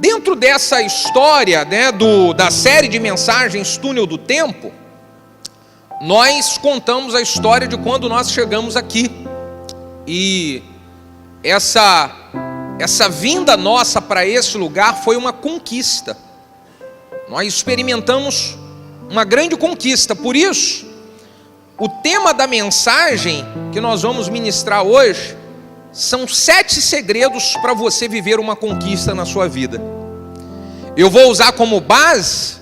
dentro dessa história, né, da série de mensagens Túnel do Tempo, nós contamos a história de quando nós chegamos aqui. E essa vinda nossa para esse lugar foi uma conquista. Nós experimentamos uma grande conquista. Por isso, o tema da mensagem que nós vamos ministrar hoje são 7 segredos para você viver uma conquista na sua vida. Eu vou usar como base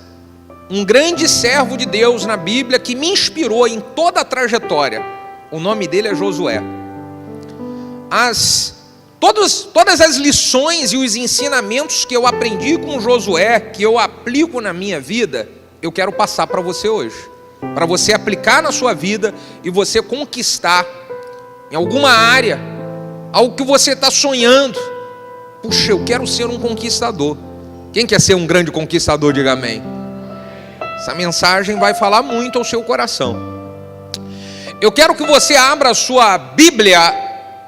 um grande servo de Deus na Bíblia que me inspirou em toda a trajetória. O nome dele é Josué. Todas as lições e os ensinamentos que eu aprendi com Josué, que eu aplico na minha vida, eu quero passar para você hoje. Para você aplicar na sua vida e você conquistar em alguma área, algo que você está sonhando. Puxa, eu quero ser um conquistador. Quem quer ser um grande conquistador, diga amém. Essa mensagem vai falar muito ao seu coração. Eu quero que você abra a sua Bíblia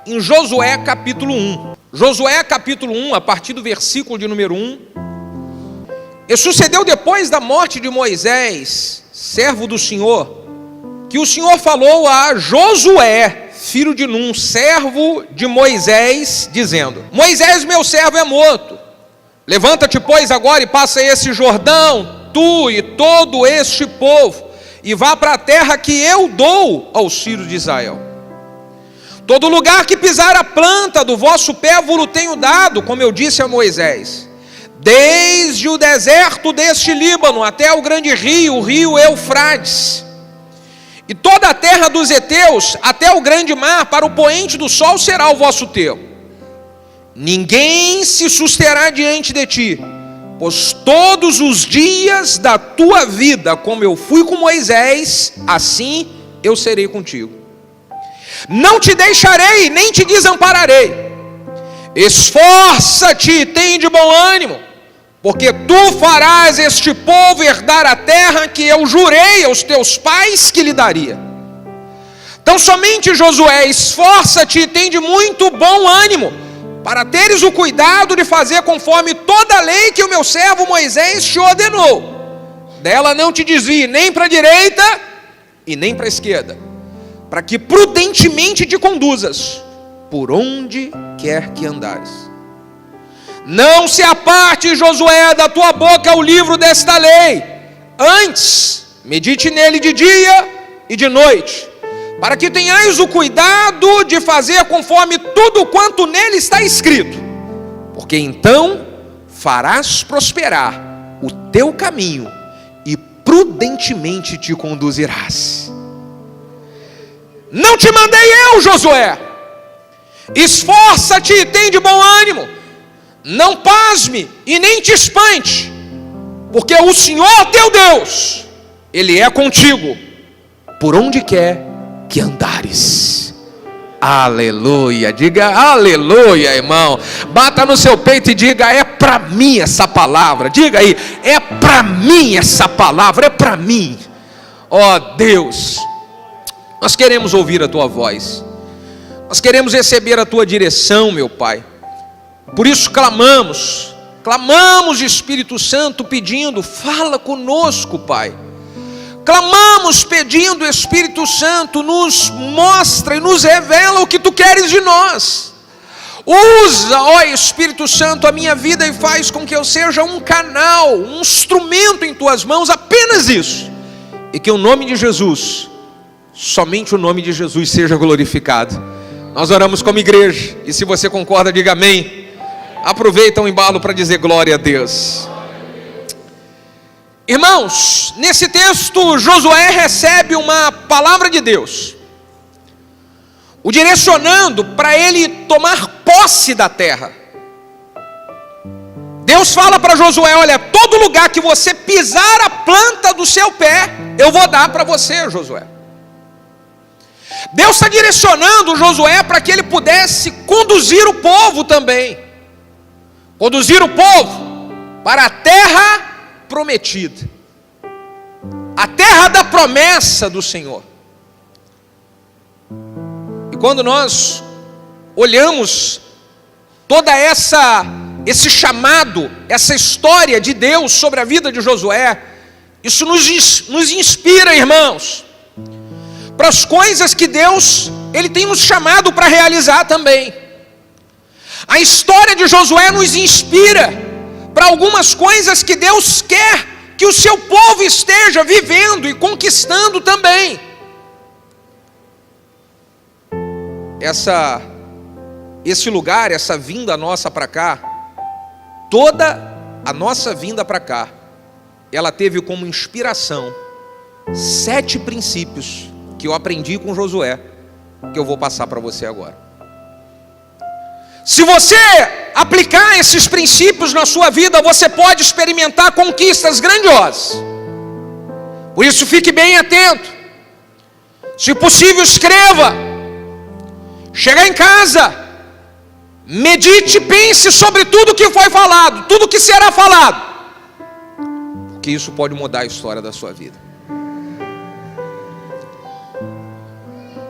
em Josué capítulo 1. Josué capítulo 1, a partir do versículo de número 1. E sucedeu depois da morte de Moisés, servo do Senhor, que o Senhor falou a Josué, filho de Num, servo de Moisés, dizendo: Moisés, meu servo, é morto. Levanta-te, pois, agora e passa esse Jordão, tu e todo este povo, e vá para a terra que eu dou aos filhos de Israel. Todo lugar que pisar a planta do vosso pé vos tenho dado, como eu disse a Moisés, desde o deserto deste Líbano até o grande rio, o rio Eufrates, e toda a terra dos heteus até o grande mar, para o poente do sol será o vosso termo. Ninguém se susterá diante de ti, pois todos os dias da tua vida, como eu fui com Moisés, assim eu serei contigo. Não te deixarei, nem te desampararei. Esforça-te e tem de bom ânimo, porque tu farás este povo herdar a terra que eu jurei aos teus pais que lhe daria. Então somente, Josué, esforça-te e tem de muito bom ânimo, para teres o cuidado de fazer conforme toda a lei que o meu servo Moisés te ordenou. Dela não te desvie nem para a direita e nem para a esquerda, para que prudentemente te conduzas por onde quer que andares. Não se aparte, Josué, da tua boca o livro desta lei. Antes, medite nele de dia e de noite, para que tenhais o cuidado de fazer conforme tudo quanto nele está escrito. Porque então farás prosperar o teu caminho e prudentemente te conduzirás. Não te mandei eu, Josué? Esforça-te e tem de bom ânimo. Não pasme e nem te espante, porque o Senhor teu Deus, Ele é contigo, por onde quer que andares. Aleluia, diga aleluia, irmão. Bata no seu peito e diga: é para mim essa palavra. Diga aí: é para mim essa palavra, é para mim. Ó Deus, nós queremos ouvir a tua voz, nós queremos receber a tua direção, meu Pai. Por isso clamamos, Espírito Santo, pedindo: fala conosco, Pai. Clamamos pedindo: Espírito Santo, nos mostra e nos revela o que tu queres de nós. Usa, ó Espírito Santo, a minha vida e faz com que eu seja um canal, um instrumento em tuas mãos, apenas isso. E que o nome de Jesus, somente o nome de Jesus, seja glorificado. Nós oramos como igreja, e se você concorda, diga amém. Aproveita o embalo para dizer glória a Deus. Irmãos, nesse texto Josué recebe uma palavra de Deus, o direcionando para ele tomar posse da terra. Deus fala para Josué: olha, todo lugar que você pisar a planta do seu pé, eu vou dar para você, Josué. Deus está direcionando Josué para que ele pudesse conduzir o povo também, conduzir o povo para a terra prometida, a terra da promessa do Senhor. E quando nós olhamos toda essa esse chamado, essa história de Deus sobre a vida de Josué, isso nos inspira, irmãos, para as coisas que Deus, Ele tem nos chamado para realizar também. A história de Josué nos inspira para algumas coisas que Deus quer que o seu povo esteja vivendo e conquistando também. Esse lugar, essa vinda nossa para cá, toda a nossa vinda para cá, ela teve como inspiração 7 princípios que eu aprendi com Josué, que eu vou passar para você agora. Se você aplicar esses princípios na sua vida, você pode experimentar conquistas grandiosas. Por isso, fique bem atento. Se possível, escreva. Chegar em casa, medite, pense sobre tudo que foi falado, tudo que será falado, porque isso pode mudar a história da sua vida.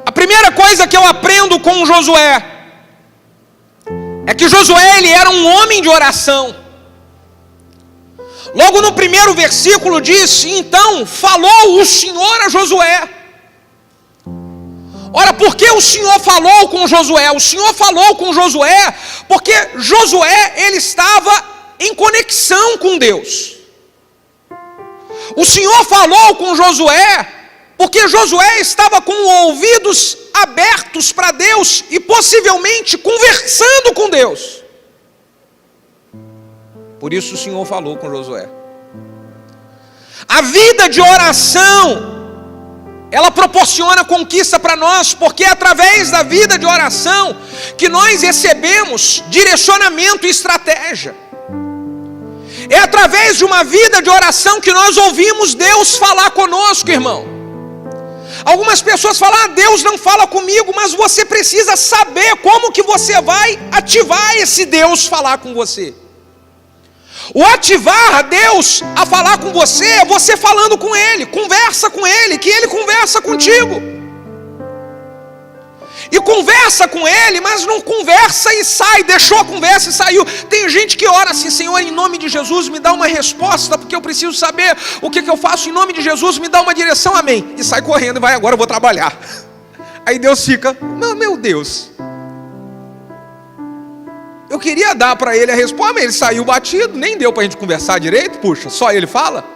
A primeira coisa que eu aprendo com Josué é que Josué, ele era um homem de oração. Logo no primeiro versículo diz: então falou o Senhor a Josué. Ora, por que o Senhor falou com Josué? O Senhor falou com Josué porque Josué, ele estava em conexão com Deus. O Senhor falou com Josué porque Josué estava com ouvidos abertos para Deus e possivelmente conversando com Deus. Por isso o Senhor falou com Josué. A vida de oração, ela proporciona conquista para nós, porque é através da vida de oração que nós recebemos direcionamento e estratégia. É através de uma vida de oração que nós ouvimos Deus falar conosco, irmão. Algumas pessoas falam: Deus não fala comigo, mas você precisa saber como que você vai ativar esse Deus falar com você. O ativar a Deus a falar com você é você falando com Ele, conversa com Ele, que Ele conversa contigo. E conversa com Ele, mas não conversa e sai, deixou a conversa e saiu. Tem gente que ora assim: Senhor, em nome de Jesus me dá uma resposta, porque eu preciso saber o que eu faço, em nome de Jesus me dá uma direção, amém. E sai correndo e vai: agora eu vou trabalhar. Aí Deus fica: meu Deus, eu queria dar para ele a resposta, mas ele saiu batido, nem deu para a gente conversar direito, puxa, só ele fala.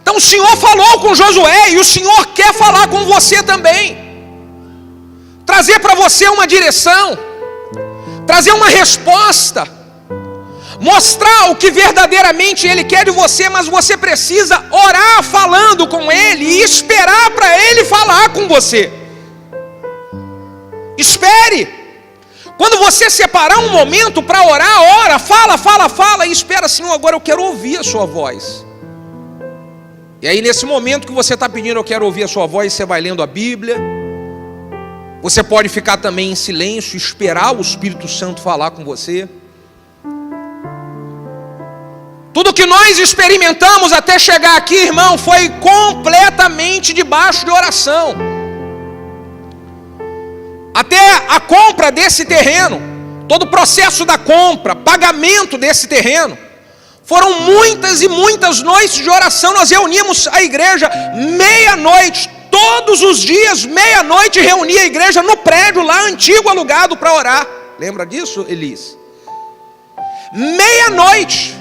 Então o Senhor falou com Josué e o Senhor quer falar com você também. Trazer para você uma direção, trazer uma resposta, mostrar o que verdadeiramente Ele quer de você, mas você precisa orar falando com Ele e esperar para Ele falar com você. Espere. Quando você separar um momento para orar, ora, fala e espera: Senhor, agora eu quero ouvir a sua voz. E aí nesse momento que você está pedindo, eu quero ouvir a sua voz, você vai lendo a Bíblia. Você pode ficar também em silêncio, esperar o Espírito Santo falar com você. Tudo que nós experimentamos até chegar aqui, irmão, foi completamente debaixo de oração. Até a compra desse terreno, todo o processo da compra, pagamento desse terreno, foram muitas e muitas noites de oração. Nós reuníamos a igreja meia-noite, todos os dias, meia-noite, reunia a igreja no prédio lá, antigo, alugado, para orar. Lembra disso, Elis? Meia-noite,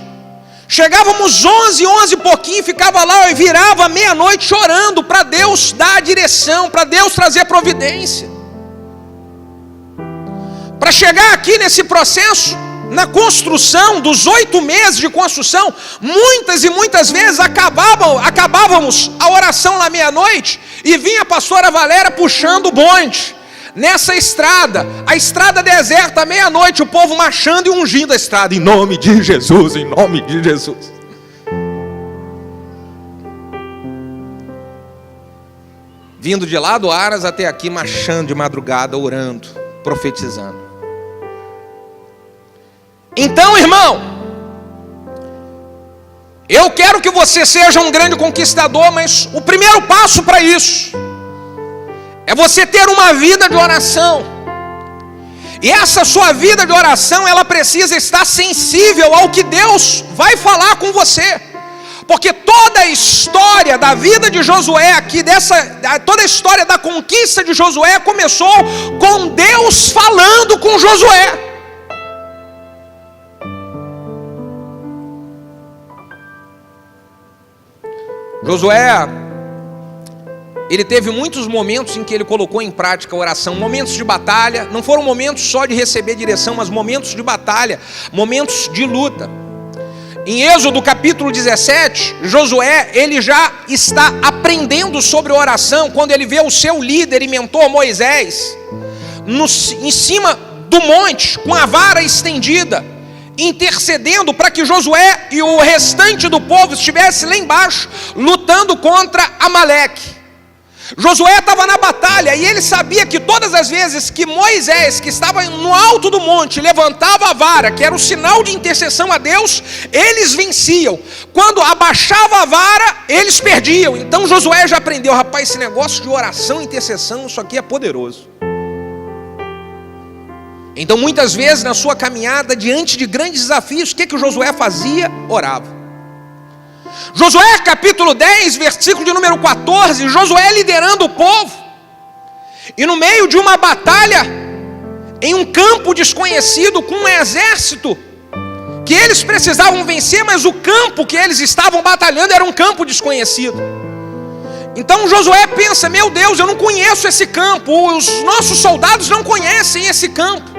chegávamos 11 e pouquinho, ficava lá e virava meia-noite chorando para Deus dar a direção, para Deus trazer providência. Para chegar aqui nesse processo, na construção dos 8 meses de construção, muitas e muitas vezes acabávamos a oração lá meia-noite e vinha a pastora Valéria puxando o bonde nessa estrada, a estrada deserta, meia-noite, o povo marchando e ungindo a estrada, em nome de Jesus, em nome de Jesus. Vindo de lá do Aras até aqui, marchando de madrugada, orando, profetizando. Então, irmão, eu quero que você seja um grande conquistador, mas o primeiro passo para isso é você ter uma vida de oração. E essa sua vida de oração, ela precisa estar sensível ao que Deus vai falar com você. Porque toda a história da vida de Josué aqui, toda a história da conquista de Josué começou com Deus falando com Josué. Josué, ele teve muitos momentos em que ele colocou em prática a oração, momentos de batalha, não foram momentos só de receber direção, mas momentos de batalha, momentos de luta. Em Êxodo capítulo 17, Josué, ele já está aprendendo sobre oração, quando ele vê o seu líder e mentor Moisés, em cima do monte, com a vara estendida, intercedendo para que Josué e o restante do povo estivesse lá embaixo, lutando contra Amaleque. Josué estava na batalha e ele sabia que todas as vezes que Moisés, que estava no alto do monte, levantava a vara, que era o sinal de intercessão a Deus, eles venciam. Quando abaixava a vara, eles perdiam. Então Josué já aprendeu, rapaz, esse negócio de oração e intercessão, isso aqui é poderoso. Então muitas vezes na sua caminhada, diante de grandes desafios, o que o Josué fazia? Orava. Josué capítulo 10, versículo de número 14, Josué liderando o povo, e no meio de uma batalha, em um campo desconhecido, com um exército, que eles precisavam vencer, mas o campo que eles estavam batalhando era um campo desconhecido. Então Josué pensa, meu Deus, eu não conheço esse campo, os nossos soldados não conhecem esse campo.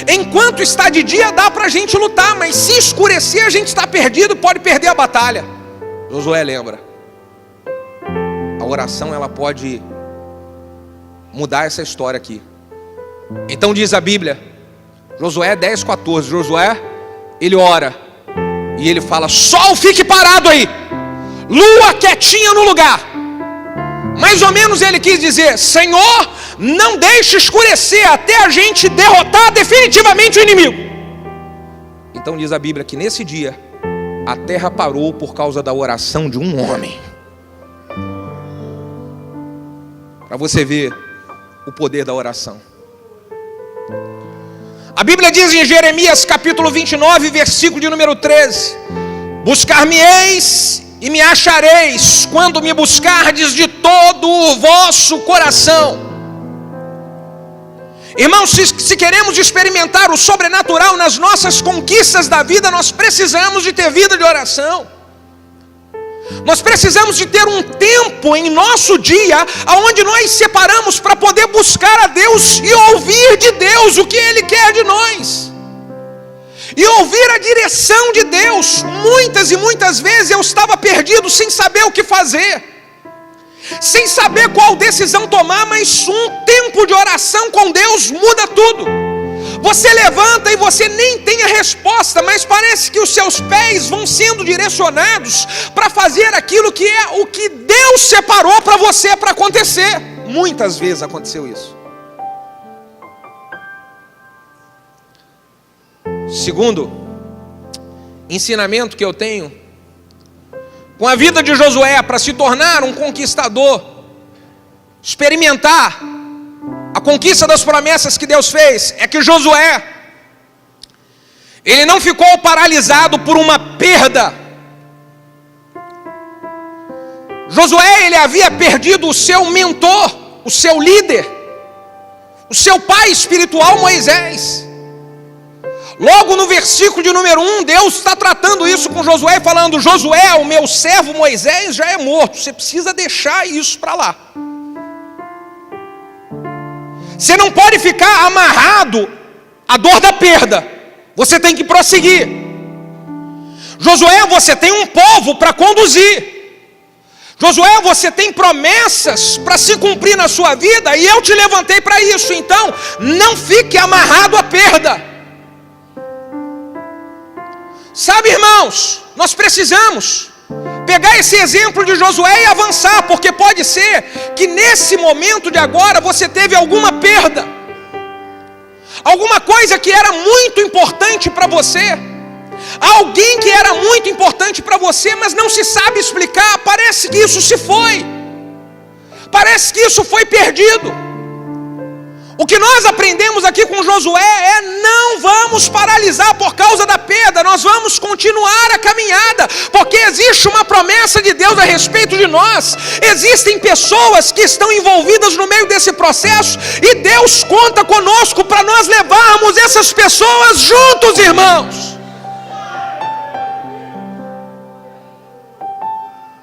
Enquanto está de dia dá para a gente lutar, mas se escurecer a gente está perdido, pode perder a batalha. Josué lembra, a oração ela pode mudar essa história aqui. Então diz a Bíblia, Josué 10:14, Josué, ele ora, e ele fala, sol fique parado aí, lua quietinha no lugar. Mais ou menos ele quis dizer, Senhor, não deixe escurecer até a gente derrotar definitivamente o inimigo. Então diz a Bíblia que nesse dia, a terra parou por causa da oração de um homem. Para você ver o poder da oração. A Bíblia diz em Jeremias capítulo 29, versículo de número 13: buscar-me-eis e me achareis, quando me buscardes de todo o vosso coração. Irmãos, se queremos experimentar o sobrenatural nas nossas conquistas da vida, nós precisamos de ter vida de oração. Nós precisamos de ter um tempo em nosso dia, onde nós separamos para poder buscar a Deus e ouvir de Deus o que Ele quer de nós. E ouvir a direção de Deus. Muitas e muitas vezes eu estava perdido sem saber o que fazer, sem saber qual decisão tomar, mas um tempo de oração com Deus muda tudo. Você levanta e você nem tem a resposta, mas parece que os seus pés vão sendo direcionados para fazer aquilo que é o que Deus separou para você para acontecer. Muitas vezes aconteceu isso. Segundo ensinamento que eu tenho com a vida de Josué para se tornar um conquistador, experimentar a conquista das promessas que Deus fez, é que Josué, ele não ficou paralisado por uma perda. Josué, ele havia perdido o seu mentor, o seu líder, o seu pai espiritual Moisés. Logo no versículo de número 1, Deus está tratando isso com Josué, falando, Josué, o meu servo Moisés já é morto, você precisa deixar isso para lá. Você não pode ficar amarrado à dor da perda, você tem que prosseguir. Josué, você tem um povo para conduzir. Josué, você tem promessas para se cumprir na sua vida, e eu te levantei para isso, então não fique amarrado à perda. Sabe, irmãos, nós precisamos pegar esse exemplo de Josué e avançar, porque pode ser que nesse momento de agora você teve alguma perda, alguma coisa que era muito importante para você, alguém que era muito importante para você, mas não se sabe explicar, parece que isso se foi, parece que isso foi perdido. O que nós aprendemos aqui com Josué é: não vamos paralisar por causa da perda, nós vamos continuar a caminhada, porque existe uma promessa de Deus a respeito de nós. Existem pessoas que estão envolvidas no meio desse processo, e Deus conta conosco para nós levarmos essas pessoas juntos, irmãos.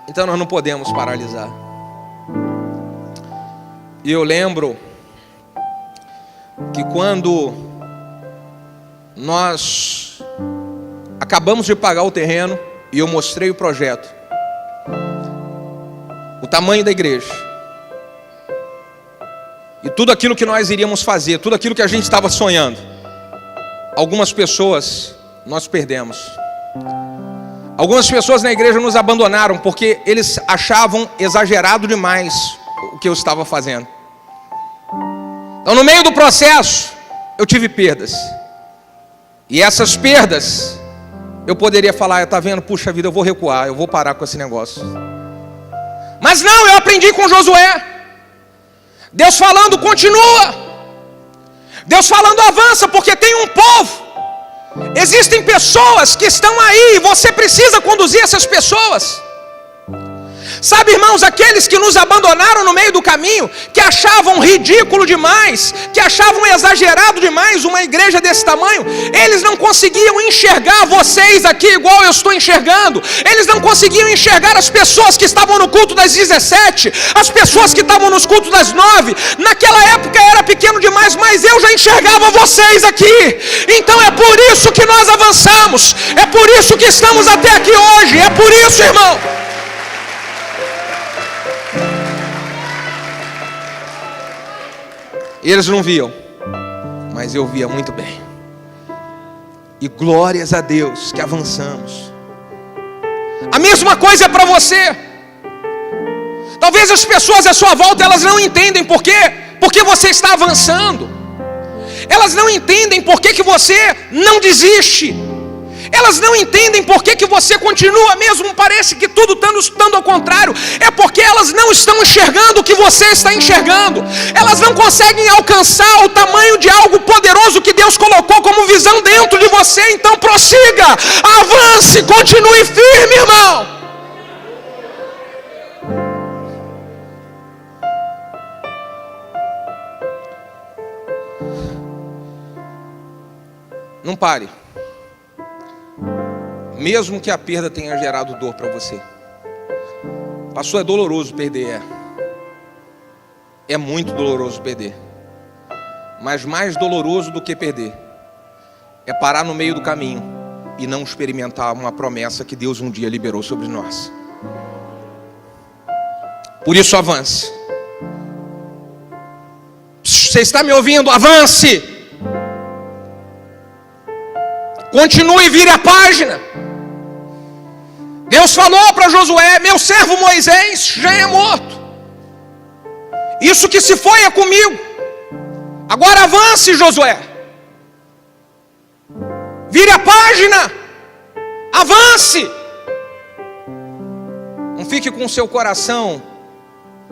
Então nós não podemos paralisar. E eu lembro que quando nós acabamos de pagar o terreno e eu mostrei o projeto, o tamanho da igreja e tudo aquilo que nós iríamos fazer, tudo aquilo que a gente estava sonhando, algumas pessoas nós perdemos. Algumas pessoas na igreja nos abandonaram porque eles achavam exagerado demais o que eu estava fazendo. Então, no meio do processo, eu tive perdas. E essas perdas, eu poderia falar: está vendo, puxa vida, eu vou recuar, eu vou parar com esse negócio. Mas não, eu aprendi com Josué. Deus falando: continua. Deus falando: avança, porque tem um povo. Existem pessoas que estão aí, e você precisa conduzir essas pessoas. Sabe, irmãos, aqueles que nos abandonaram no meio do caminho, que achavam ridículo demais, que achavam exagerado demais uma igreja desse tamanho, eles não conseguiam enxergar vocês aqui igual eu estou enxergando. Eles não conseguiam enxergar as pessoas que estavam no culto das 17, as pessoas que estavam nos cultos das 9. Naquela época era pequeno demais, mas eu já enxergava vocês aqui. Então é por isso que nós avançamos, é por isso que estamos até aqui hoje, é por isso, irmão. Eles não viam, mas eu via muito bem. E glórias a Deus que avançamos. A mesma coisa é para você. Talvez as pessoas à sua volta, elas não entendem por quê, porque você está avançando. Elas não entendem por que você não desiste. Elas não entendem por que você continua, mesmo parece que tudo estando ao contrário. É porque elas não estão enxergando o que você está enxergando. Elas não conseguem alcançar o tamanho de algo poderoso que Deus colocou como visão dentro de você. Então prossiga, avance, continue firme, irmão. Não pare. Mesmo que a perda tenha gerado dor para você. Pastor, é doloroso perder. É muito doloroso perder. Mas mais doloroso do que perder é parar no meio do caminho e não experimentar uma promessa que Deus um dia liberou sobre nós. Por isso avance. Você está me ouvindo? Avance. Continue e vire a página. Deus falou para Josué: meu servo Moisés já é morto. Isso que se foi é comigo. Agora avance, Josué. Vire a página. Avance. Não fique com o seu coração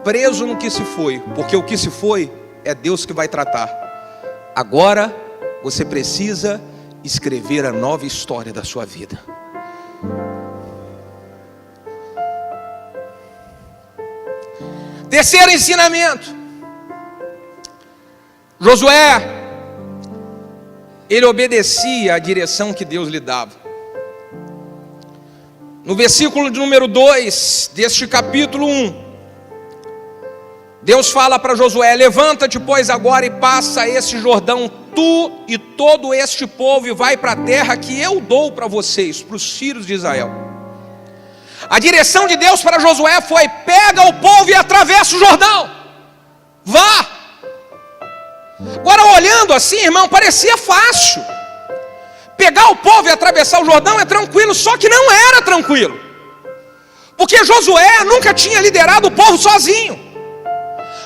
preso no que se foi, porque o que se foi é Deus que vai tratar. Agora você precisa escrever a nova história da sua vida. Terceiro ensinamento. Josué, ele obedecia à direção que Deus lhe dava. No versículo de número 2 deste capítulo 1, Deus fala para Josué: levanta-te, pois, agora e passa esse Jordão, tu e todo este povo, e vai para a terra que eu dou para vocês, para os filhos de Israel. A direção de Deus para Josué foi: pega o povo e atravessa o Jordão. Vá. Agora, olhando assim, irmão, parecia fácil. Pegar o povo e atravessar o Jordão é tranquilo, só que não era tranquilo. Porque Josué nunca tinha liderado o povo sozinho.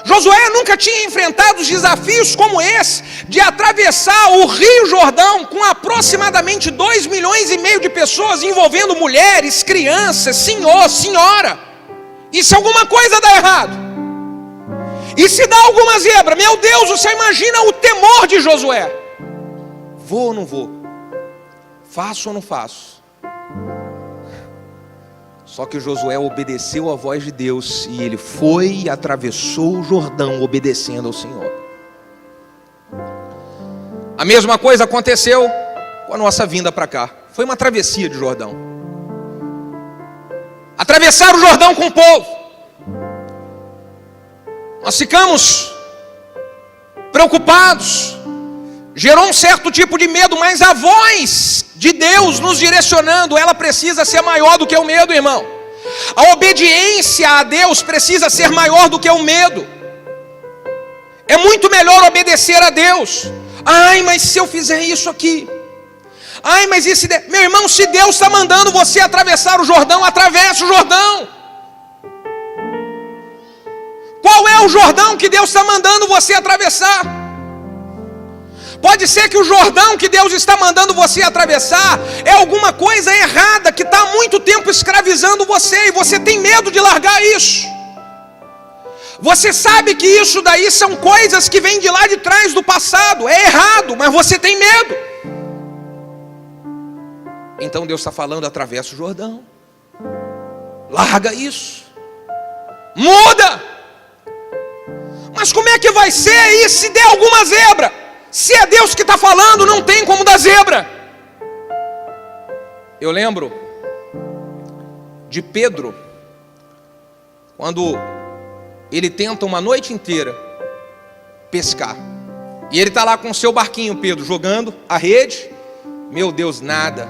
Josué nunca tinha enfrentado os desafios como esse, de atravessar o Rio Jordão com aproximadamente 2,5 milhões de pessoas, envolvendo mulheres, crianças, senhor, senhora. E se alguma coisa dá errado, E se dá alguma zebra, meu Deus, você imagina o temor de Josué. Vou ou não vou? Faço ou não faço? Só que Josué obedeceu a voz de Deus e ele foi e atravessou o Jordão obedecendo ao Senhor. A mesma coisa aconteceu com a nossa vinda para cá. Foi uma travessia de Jordão. Atravessar o Jordão com o povo. Nós ficamos preocupados. Gerou um certo tipo de medo, mas a voz de Deus nos direcionando, ela precisa ser maior do que o medo, irmão. A obediência a Deus precisa ser maior do que o medo. É muito melhor obedecer a Deus. Ai, mas se eu fizer isso aqui? Ai, mas e se... Meu irmão, se Deus está mandando você atravessar o Jordão, atravesse o Jordão. Qual é o Jordão que Deus está mandando você atravessar? Pode ser que o Jordão que Deus está mandando você atravessar é alguma coisa errada que está há muito tempo escravizando você e você tem medo de largar isso. Você sabe que isso daí são coisas que vêm de lá de trás do passado, é errado, mas você tem medo. Então Deus está falando, atravessa o Jordão. Larga isso. Muda. Mas como é que vai ser aí se der alguma zebra? Se é Deus que está falando, não tem como dar zebra. Eu lembro de Pedro, quando ele tenta uma noite inteira pescar. E ele está lá com o seu barquinho, Pedro, jogando a rede. Meu Deus, nada.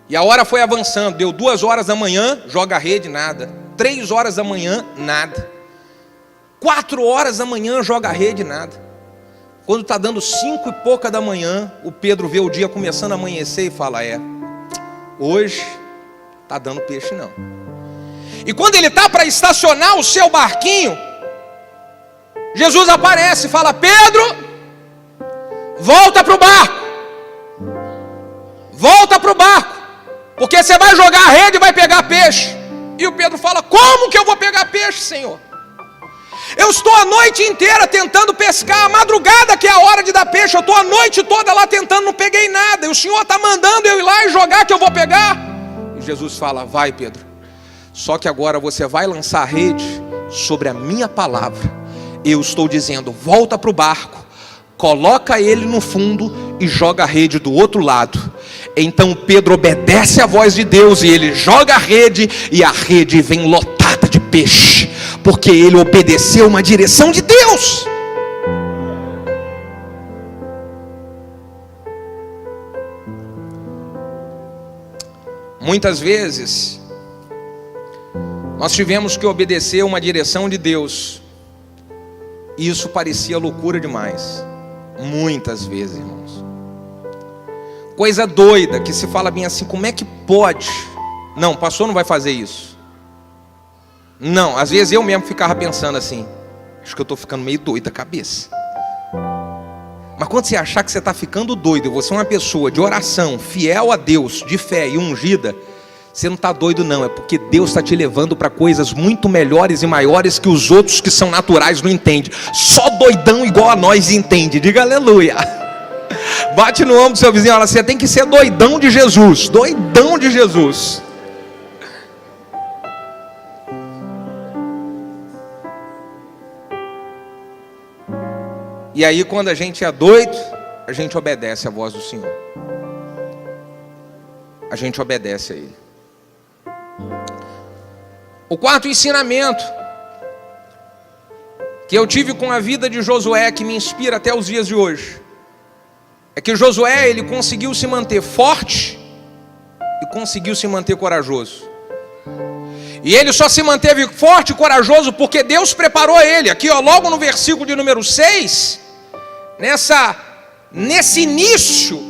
E a hora foi avançando, deu 2 horas da manhã, joga a rede, nada. 3 horas da manhã, nada. 4 horas da manhã, joga a rede, nada. Quando está dando 5 e pouca da manhã, o Pedro vê o dia começando a amanhecer e fala, hoje está dando peixe não. E quando ele está para estacionar o seu barquinho, Jesus aparece e fala, Pedro, volta para o barco. Volta para o barco, porque você vai jogar a rede e vai pegar peixe. E o Pedro fala, como que eu vou pegar peixe, Senhor? Eu estou a noite inteira tentando pescar, a madrugada que é a hora de dar peixe, eu estou a noite toda lá tentando, não peguei nada, e o Senhor está mandando eu ir lá e jogar que eu vou pegar. E Jesus fala, vai Pedro, só que agora você vai lançar a rede sobre a minha palavra. Eu estou dizendo, volta para o barco, coloca ele no fundo e joga a rede do outro lado. Então Pedro obedece à voz de Deus e ele joga a rede, e a rede vem lotada de peixe, porque ele obedeceu uma direção de Deus. Muitas vezes nós tivemos que obedecer uma direção de Deus, e isso parecia loucura demais. Muitas vezes, irmãos. Coisa doida, que se fala bem assim, como é que pode? Não, o pastor não vai fazer isso. Não, às vezes eu mesmo ficava pensando assim, acho que eu estou ficando meio doido da cabeça. Mas quando você achar que você está ficando doido, você é uma pessoa de oração, fiel a Deus, de fé e ungida, você não está doido não, é porque Deus está te levando para coisas muito melhores e maiores que os outros que são naturais não entendem. Só doidão igual a nós entende, diga aleluia. Bate no ombro do seu vizinho, olha, você tem que ser doidão de Jesus, doidão de Jesus. E aí quando a gente é doido, a gente obedece a voz do Senhor. A gente obedece a Ele. O quarto ensinamento que eu tive com a vida de Josué, que me inspira até os dias de hoje, é que Josué, ele conseguiu se manter forte e conseguiu se manter corajoso. E ele só se manteve forte e corajoso porque Deus preparou ele. Aqui, ó, logo no versículo de número 6, nesse início,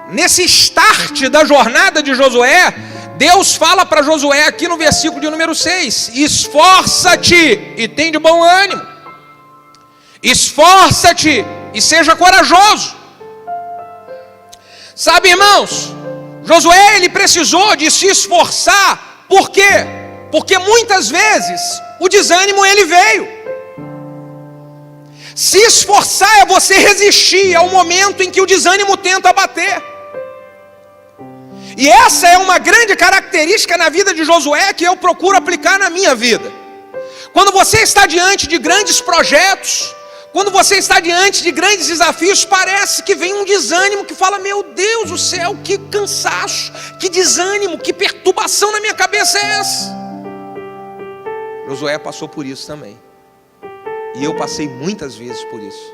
nesse start da jornada de Josué, Deus fala para Josué aqui no versículo de número 6, esforça-te e tem de bom ânimo. Esforça-te e seja corajoso. Sabe, irmãos, Josué, ele precisou de se esforçar. Por quê? Porque muitas vezes o desânimo ele veio. Se esforçar é você resistir ao momento em que o desânimo tenta bater. E essa é uma grande característica na vida de Josué que eu procuro aplicar na minha vida. Quando você está diante de grandes projetos, quando você está diante de grandes desafios, parece que vem um desânimo que fala: meu Deus do céu, que cansaço, que desânimo, que perturbação na minha cabeça é essa? Josué passou por isso também. E eu passei muitas vezes por isso.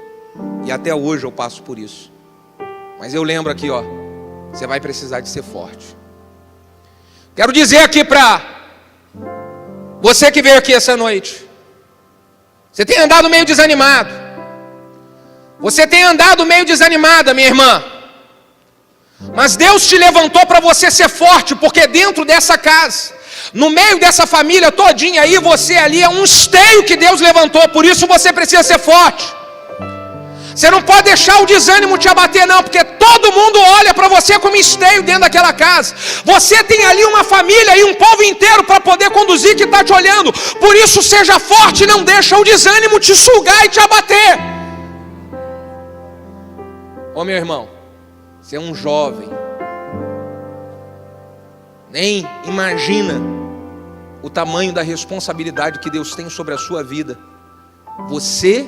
E até hoje eu passo por isso. Mas eu lembro aqui, ó, você vai precisar de ser forte. Quero dizer aqui para você que veio aqui essa noite, você tem andado meio desanimado. Você tem andado meio desanimada, minha irmã. Mas Deus te levantou para você ser forte, porque dentro dessa casa, no meio dessa família todinha aí, você ali é um esteio que Deus levantou. Por isso você precisa ser forte. Você não pode deixar o desânimo te abater não, porque todo mundo olha para você como esteio dentro daquela casa. Você tem ali uma família e um povo inteiro para poder conduzir que está te olhando. Por isso seja forte, não deixa o desânimo te sugar e te abater. Ô meu irmão, você é um jovem, nem imagina o tamanho da responsabilidade que Deus tem sobre a sua vida. Você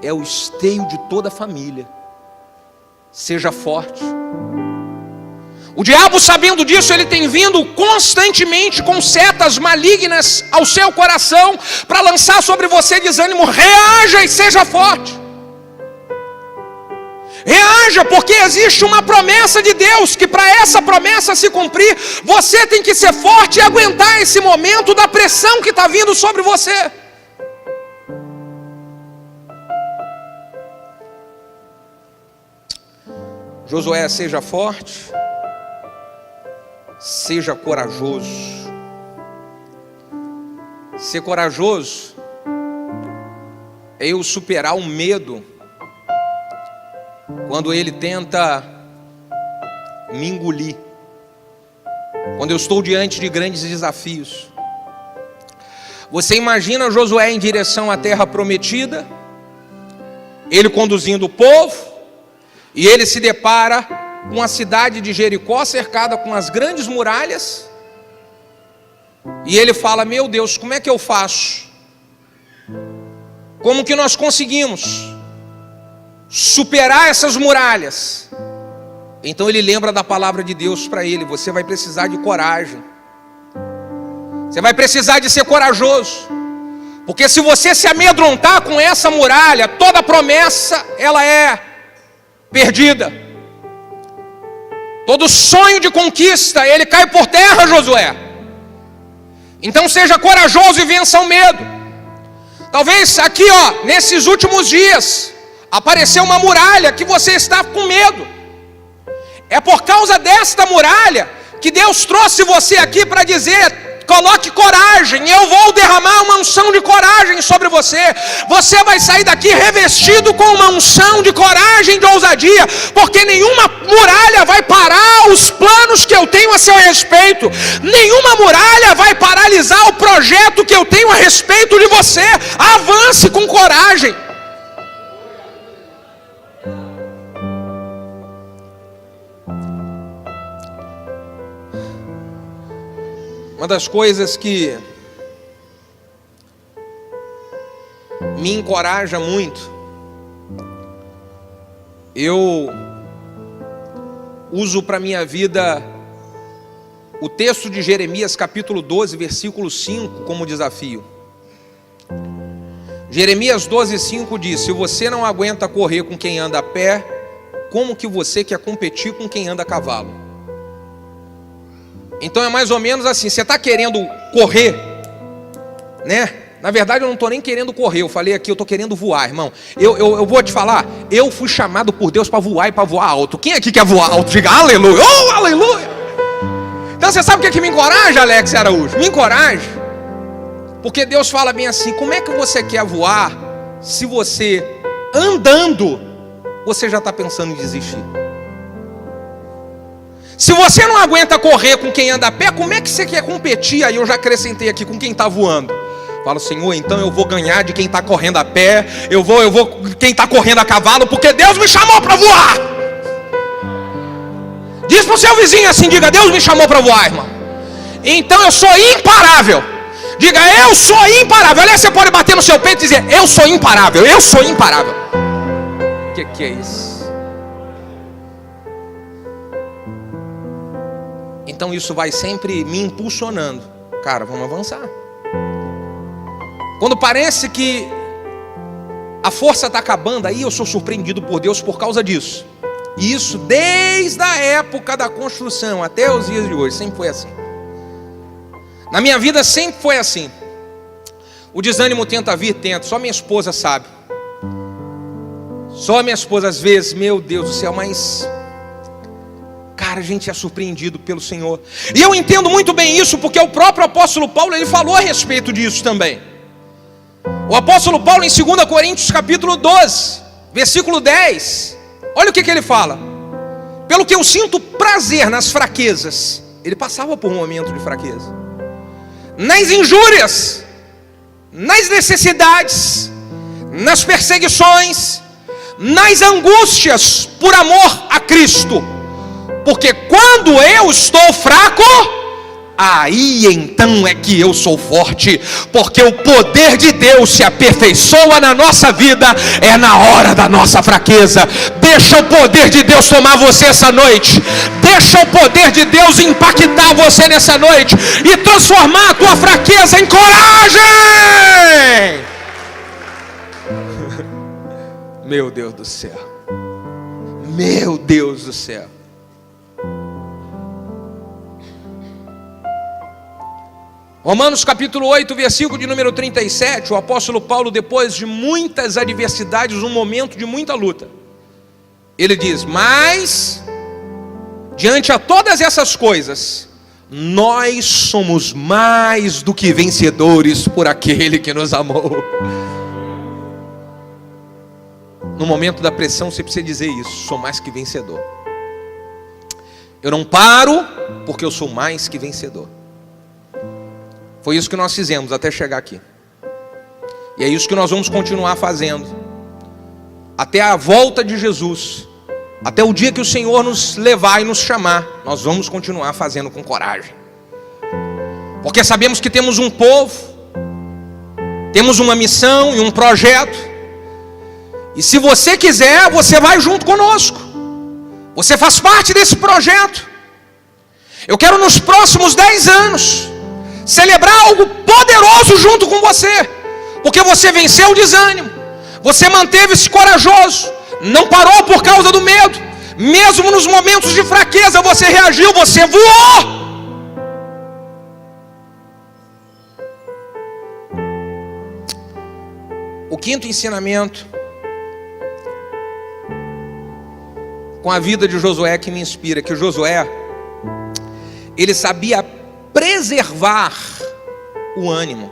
é o esteio de toda a família. Seja forte. O diabo, sabendo disso, ele tem vindo constantemente com setas malignas ao seu coração para lançar sobre você desânimo. Reaja e seja forte. Reaja, porque existe uma promessa de Deus, que para essa promessa se cumprir, você tem que ser forte e aguentar esse momento da pressão que está vindo sobre você. Josué, seja forte, seja corajoso. Ser corajoso é eu superar o medo quando ele tenta me engolir, quando eu estou diante de grandes desafios. Você imagina Josué em direção à terra prometida, ele conduzindo o povo, e ele se depara com a cidade de Jericó cercada com as grandes muralhas, e ele fala: meu Deus, como é que eu faço? Como que nós conseguimos superar essas muralhas? Então ele lembra da palavra de Deus para ele: você vai precisar de coragem, você vai precisar de ser corajoso, porque se você se amedrontar com essa muralha, toda promessa ela é perdida, todo sonho de conquista ele cai por terra, Josué. Então seja corajoso e vença o medo. Talvez aqui, ó, nesses últimos dias apareceu uma muralha que você está com medo. É por causa desta muralha que Deus trouxe você aqui para dizer: coloque coragem, eu vou derramar uma unção de coragem sobre você. Você vai sair daqui revestido com uma unção de coragem, de ousadia, porque nenhuma muralha vai parar os planos que eu tenho a seu respeito. Nenhuma muralha vai paralisar o projeto que eu tenho a respeito de você. Avance com coragem. Uma das coisas que me encoraja muito, eu uso para a minha vida o texto de Jeremias capítulo 12, versículo 5 como desafio. Jeremias 12, 5 diz: se você não aguenta correr com quem anda a pé, como que você quer competir com quem anda a cavalo? Então é mais ou menos assim: você está querendo correr, né? Na verdade eu não estou nem querendo correr, eu falei aqui, eu estou querendo voar, irmão. Eu vou te falar, eu fui chamado por Deus para voar e para voar alto. Quem aqui quer voar alto? Diga aleluia, oh aleluia. Então você sabe o que me encoraja, Alex Araújo? Me encoraja, porque Deus fala bem assim: como é que você quer voar se você andando, você já está pensando em desistir? Se você não aguenta correr com quem anda a pé, como é que você quer competir? Aí eu já acrescentei aqui, com quem está voando. Fala, Senhor, então eu vou ganhar de quem está correndo a pé, eu vou quem está correndo a cavalo, porque Deus me chamou para voar. Diz para o seu vizinho assim, diga, Deus me chamou para voar, irmão. Então eu sou imparável. Diga, eu sou imparável. Aliás, você pode bater no seu peito e dizer, eu sou imparável, eu sou imparável. O que é isso? Então isso vai sempre me impulsionando. Cara, vamos avançar. Quando parece que a força está acabando, aí eu sou surpreendido por Deus por causa disso. E isso desde a época da construção até os dias de hoje, sempre foi assim. Na minha vida sempre foi assim. O desânimo tenta vir, tenta, só minha esposa sabe. Só minha esposa às vezes, meu Deus do céu, mas... Cara, a gente é surpreendido pelo Senhor. E eu entendo muito bem isso, porque o próprio apóstolo Paulo, ele falou a respeito disso também. O apóstolo Paulo em 2 Coríntios capítulo 12, versículo 10, olha o que ele fala. Pelo que eu sinto prazer nas fraquezas. Ele passava por um momento de fraqueza. Nas injúrias, nas necessidades, nas perseguições, nas angústias por amor a Cristo. Porque quando eu estou fraco, aí então é que eu sou forte. Porque o poder de Deus se aperfeiçoa na nossa vida, é na hora da nossa fraqueza. Deixa o poder de Deus tomar você essa noite. Deixa o poder de Deus impactar você nessa noite e transformar a tua fraqueza em coragem. Meu Deus do céu. Meu Deus do céu. Romanos capítulo 8, versículo de número 37, o apóstolo Paulo, depois de muitas adversidades, um momento de muita luta, ele diz, mas, diante a todas essas coisas, nós somos mais do que vencedores por aquele que nos amou. No momento da pressão você precisa dizer isso, sou mais que vencedor. Eu não paro, porque eu sou mais que vencedor. Foi isso que nós fizemos até chegar aqui. E é isso que nós vamos continuar fazendo. Até a volta de Jesus. Até o dia que o Senhor nos levar e nos chamar. Nós vamos continuar fazendo com coragem. Porque sabemos que temos um povo. Temos uma missão e um projeto. E se você quiser, você vai junto conosco. Você faz parte desse projeto. Eu quero nos próximos 10 anos... celebrar algo poderoso junto com você, porque você venceu o desânimo, você manteve-se corajoso, não parou por causa do medo, mesmo nos momentos de fraqueza você reagiu, você voou. O quinto ensinamento com a vida de Josué que me inspira, que Josué, ele sabia preservar o ânimo.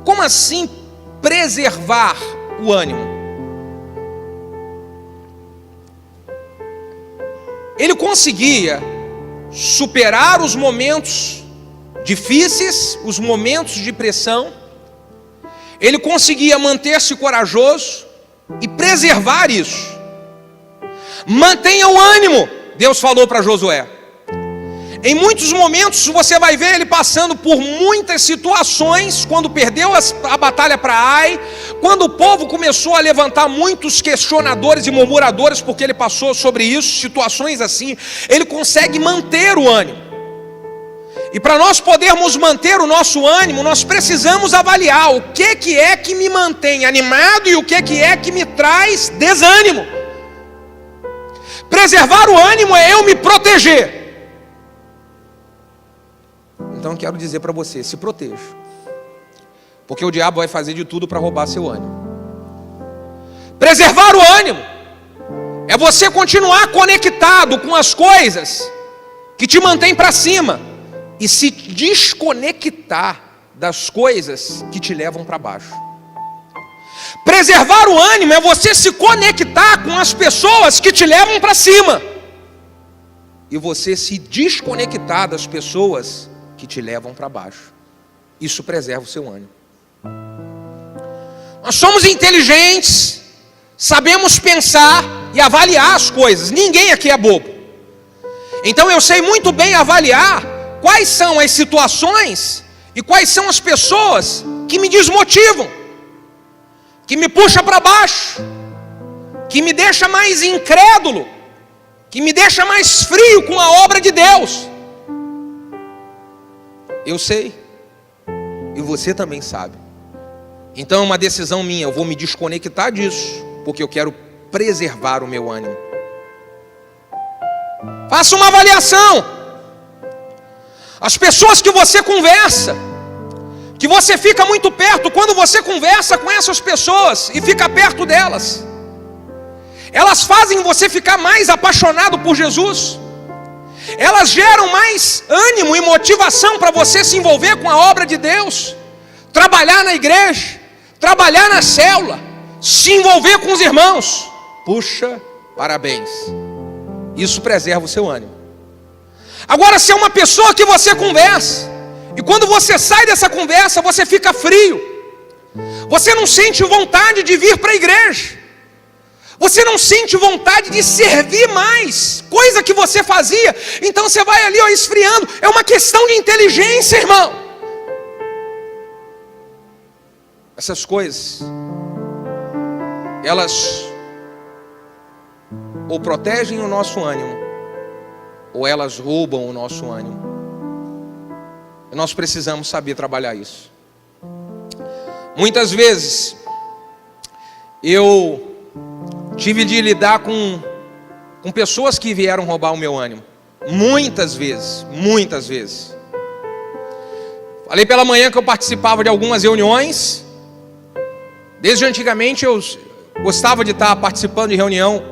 Como assim preservar o ânimo? Ele conseguia superar os momentos difíceis, os momentos de pressão. Ele conseguia manter-se corajoso e preservar isso. Mantenha o ânimo, Deus falou para Josué. Em muitos momentos você vai ver ele passando por muitas situações, quando perdeu a batalha para Ai, quando o povo começou a levantar muitos questionadores e murmuradores, porque ele passou sobre isso, situações assim, ele consegue manter o ânimo. E para nós podermos manter o nosso ânimo, nós precisamos avaliar o que é que me mantém animado e o que é que me traz desânimo. Preservar o ânimo é eu me proteger. Então eu quero dizer para você, se proteja. Porque o diabo vai fazer de tudo para roubar seu ânimo. Preservar o ânimo é você continuar conectado com as coisas que te mantêm para cima e se desconectar das coisas que te levam para baixo. Preservar o ânimo é você se conectar com as pessoas que te levam para cima e você se desconectar das pessoas que te levam para baixo. Isso preserva o seu ânimo. Nós somos inteligentes, sabemos pensar e avaliar as coisas. Ninguém aqui é bobo. Então eu sei muito bem avaliar quais são as situações e quais são as pessoas que me desmotivam, que me puxam para baixo, que me deixa mais incrédulo, que me deixa mais frio com a obra de Deus. Eu sei, e você também sabe. Então é uma decisão minha, eu vou me desconectar disso, porque eu quero preservar o meu ânimo. Faça uma avaliação. As pessoas que você conversa, que você fica muito perto, quando você conversa com essas pessoas e fica perto delas, elas fazem você ficar mais apaixonado por Jesus. Elas geram mais ânimo e motivação para você se envolver com a obra de Deus, trabalhar na igreja, trabalhar na célula, se envolver com os irmãos. Puxa, parabéns. Isso preserva o seu ânimo. Agora, se é uma pessoa que você conversa, e quando você sai dessa conversa, você fica frio, você não sente vontade de vir para a igreja, você não sente vontade de servir mais, coisa que você fazia, então você vai ali esfriando. É uma questão de inteligência, irmão. Essas coisas, elas ou protegem o nosso ânimo, ou elas roubam o nosso ânimo. E nós precisamos saber trabalhar isso. Muitas vezes eu tive de lidar com pessoas que vieram roubar o meu ânimo. Muitas vezes. Falei pela manhã que eu participava de algumas reuniões. Desde antigamente eu gostava de estar participando de reunião,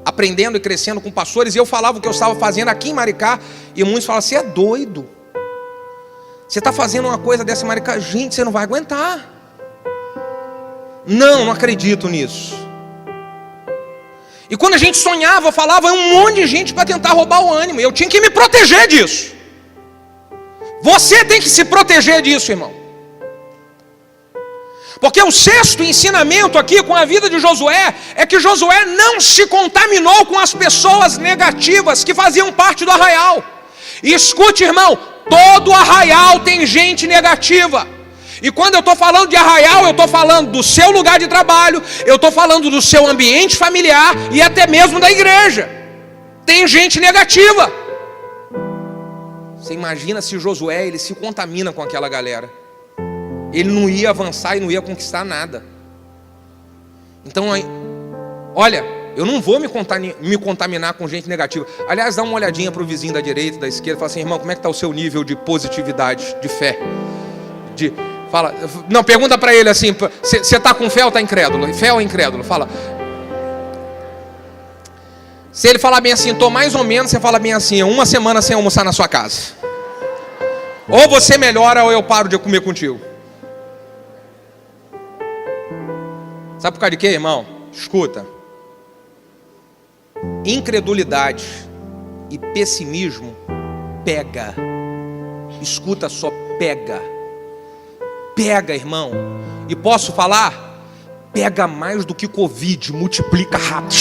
aprendendo e crescendo com pastores. E eu falava o que eu estava fazendo aqui em Maricá. E muitos falavam, você é doido. Você está fazendo uma coisa dessa em Maricá. Gente, você não vai aguentar. Não acredito nisso. E quando a gente sonhava, falava um monte de gente para tentar roubar o ânimo. Eu tinha que me proteger disso. Você tem que se proteger disso, irmão. Porque o sexto ensinamento aqui com a vida de Josué é que Josué não se contaminou com as pessoas negativas que faziam parte do arraial. E escute, irmão, todo arraial tem gente negativa. E quando eu estou falando de arraial, eu estou falando do seu lugar de trabalho, eu estou falando do seu ambiente familiar e até mesmo da igreja. Tem gente negativa. Você imagina se Josué, ele se contamina com aquela galera. Ele não ia avançar e não ia conquistar nada. Então, olha, eu não vou me contaminar com gente negativa. Aliás, dá uma olhadinha para o vizinho da direita, da esquerda, fala assim, irmão, como é que está o seu nível de positividade, de fé? Não, pergunta para ele assim, você está com fé ou está incrédulo? Fé ou incrédulo? Fala. Se ele falar bem assim, estou mais ou menos, você fala bem assim, uma semana sem almoçar na sua casa. Ou você melhora ou eu paro de comer contigo. Sabe por causa de quê, irmão? Escuta. Incredulidade e pessimismo pega. Escuta só, pega. Pega, irmão. E posso falar? Pega mais do que Covid, multiplica rápido.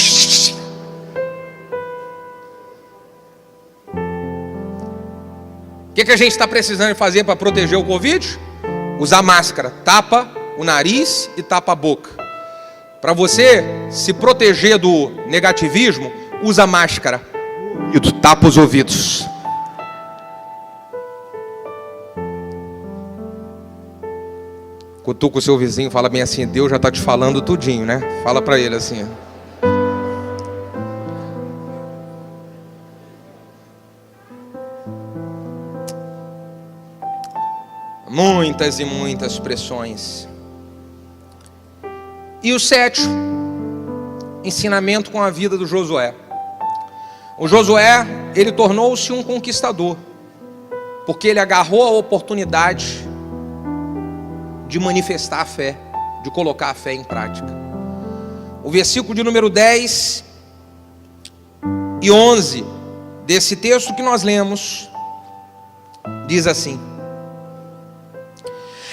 O que a gente está precisando fazer para proteger o Covid? Usar máscara. Tapa o nariz e tapa a boca. Para você se proteger do negativismo, usa máscara. E tapa os ouvidos. Cutuca o seu vizinho, fala bem assim, Deus já está te falando tudinho, né? Fala para ele assim. Muitas e muitas pressões. E o sétimo ensinamento com a vida do Josué. O Josué, ele tornou-se um conquistador, porque ele agarrou a oportunidade de manifestar a fé, de colocar a fé em prática. O versículo de número 10 e 11 desse texto que nós lemos diz assim: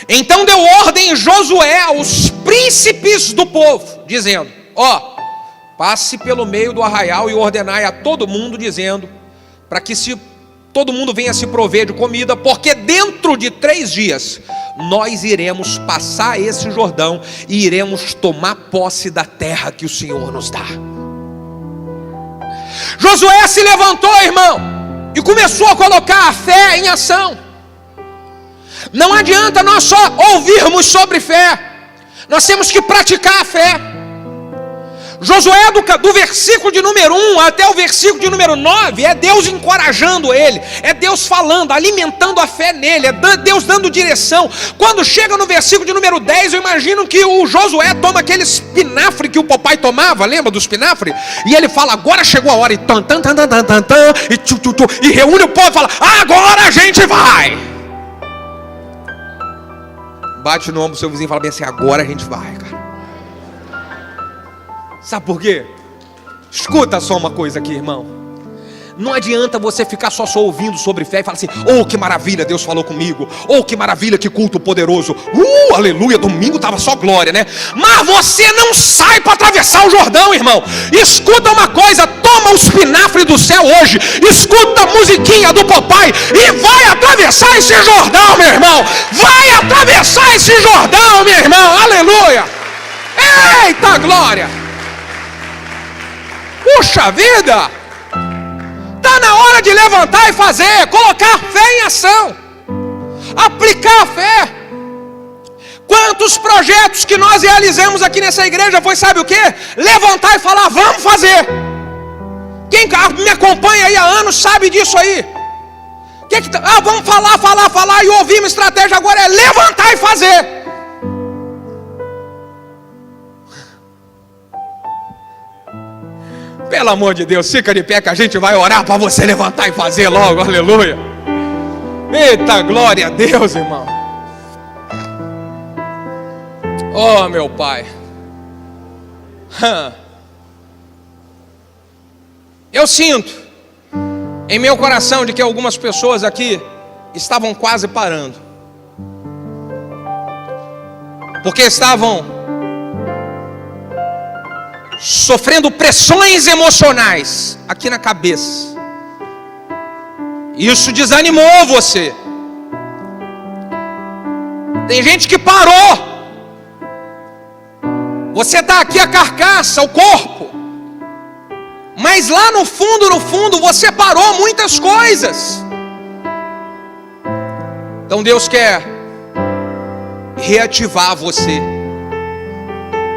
Então deu ordem Josué aos príncipes do povo, dizendo: passe pelo meio do arraial e ordenai a todo mundo, dizendo, para que todo mundo venha se prover de comida, porque dentro de 3 dias nós iremos passar esse Jordão e iremos tomar posse da terra que o Senhor nos dá. Josué se levantou, irmão, e começou a colocar a fé em ação. Não adianta nós só ouvirmos sobre fé, nós temos que praticar a fé. Josué, do versículo de número 1 até o versículo de número 9, é Deus encorajando ele, é Deus falando, alimentando a fé nele, é Deus dando direção. Quando chega no versículo de número 10, eu imagino que o Josué toma aquele espinafre que o papai tomava, lembra do espinafre? E ele fala: agora chegou a hora, e reúne o povo e fala: agora a gente vai. Bate no ombro do seu vizinho e fala bem assim: agora a gente vai, cara. Sabe por quê? Escuta só uma coisa aqui, irmão. Não adianta você ficar só ouvindo sobre fé e falar assim: que maravilha, Deus falou comigo. Que maravilha, que culto poderoso. Aleluia, domingo estava só glória, né? Mas você não sai para atravessar o Jordão, irmão. Escuta uma coisa, toma o espinafre do céu hoje, escuta a musiquinha do papai e vai atravessar esse Jordão, meu irmão. Vai atravessar esse Jordão, meu irmão. Aleluia. Eita glória. Puxa vida! Está na hora de levantar e fazer, colocar fé em ação, aplicar a fé. Quantos projetos que nós realizamos aqui nessa igreja foi, sabe o que? Levantar e falar: vamos fazer. Quem me acompanha aí há anos sabe disso aí. Vamos falar, e ouvir uma estratégia agora é levantar e fazer. Pelo amor de Deus, fica de pé que a gente vai orar para você levantar e fazer logo, aleluia. Eita, glória a Deus, irmão. Meu Pai. Eu sinto em meu coração de que algumas pessoas aqui estavam quase parando, porque estavam sofrendo pressões emocionais aqui na cabeça. Isso desanimou você. Tem gente que parou. Você está aqui a carcaça, o corpo, mas lá no fundo você parou muitas coisas. Então Deus quer reativar você.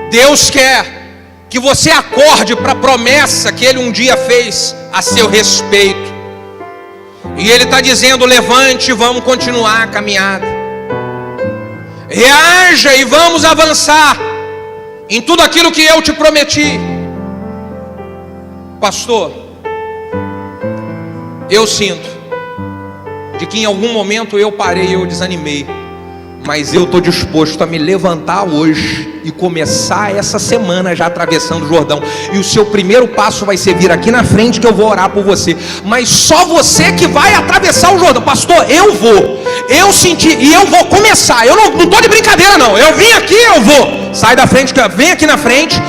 Deus quer que você acorde para a promessa que Ele um dia fez a seu respeito. E Ele está dizendo: levante e vamos continuar a caminhada. Reaja e vamos avançar em tudo aquilo que eu te prometi. Pastor, eu sinto de que em algum momento eu parei, eu desanimei. Mas eu estou disposto a me levantar hoje e começar essa semana já atravessando o Jordão. E o seu primeiro passo vai ser vir aqui na frente, que eu vou orar por você. Mas só você que vai atravessar o Jordão. Pastor, eu vou. Eu senti e eu vou começar. Eu não estou de brincadeira não. Eu vim aqui, eu vou. Sai da frente, vem aqui na frente